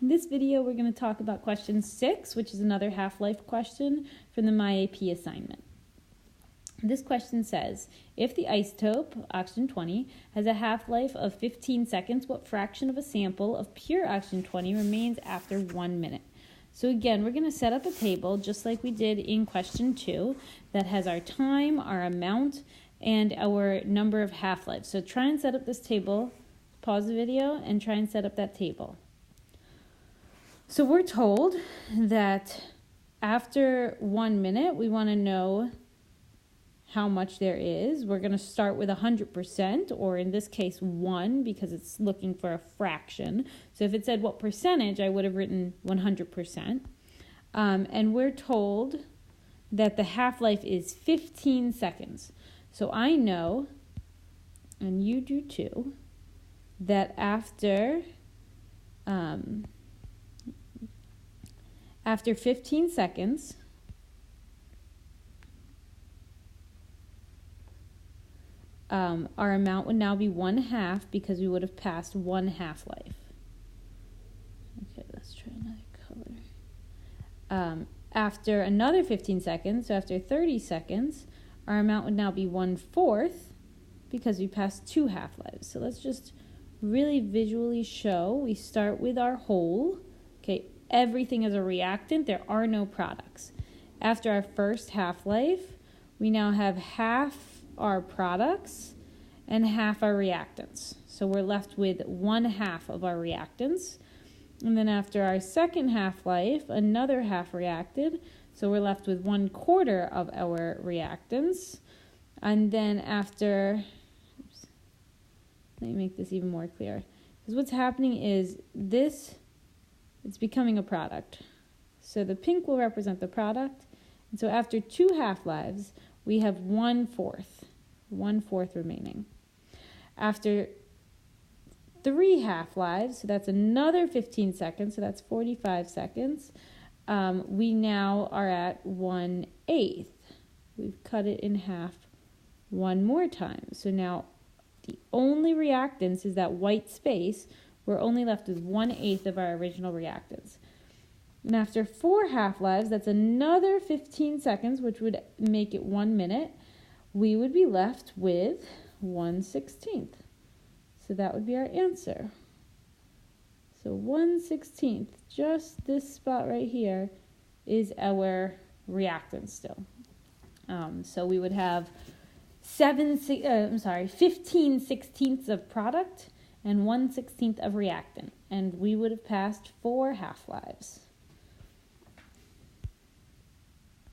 In this video, we're going to talk about question 6, which is another half-life question from the MyAP assignment. This question says, if the isotope, oxygen-20, has a half-life of 15 seconds, what fraction of a sample of pure oxygen-20 remains after 1 minute? So again, we're going to set up a table, just like we did in question 2, that has our time, our amount, and our number of half-lives. So try and set up this table. Pause the video and try and set up that table. So we're told that after 1 minute, we want to know how much there is. We're going to start with 100%, or in this case, 1, because it's looking for a fraction. So if it said what percentage, I would have written 100%. And we're told that the half-life is 15 seconds. So I know, and you do too, that after 15 seconds, our amount would now be 1/2 because we would have passed 1 half-life. Okay, let's try another color. After another 15 seconds, so after 30 seconds, our amount would now be 1/4 because we passed 2 half-lives. So let's just really visually show. We start with our whole. Okay, everything is a reactant. There are no products. After our first half-life, we now have half our products and half our reactants. So we're left with 1/2 of our reactants. And then after our second half-life, another half reacted. So we're left with 1/4 of our reactants. And then after, let me make this even more clear. Because what's happening is this, it's becoming a product. So the pink will represent the product. And so after 2 half-lives, we have 1/4 remaining. After 3 half-lives, so that's another 15 seconds, so that's 45 seconds, we now are at 1/8. We've cut it in half one more time. So now the only reactants is that white space. We're only left with 1/8 of our original reactants. And after 4 half-lives, that's another 15 seconds, which would make it 1 minute. We would be left with 1/16. So that would be our answer. So 1/16, just this spot right here, is our reactant still. So we would have 15/16 of product and 1/16 of reactant. And we would have passed 4 half-lives.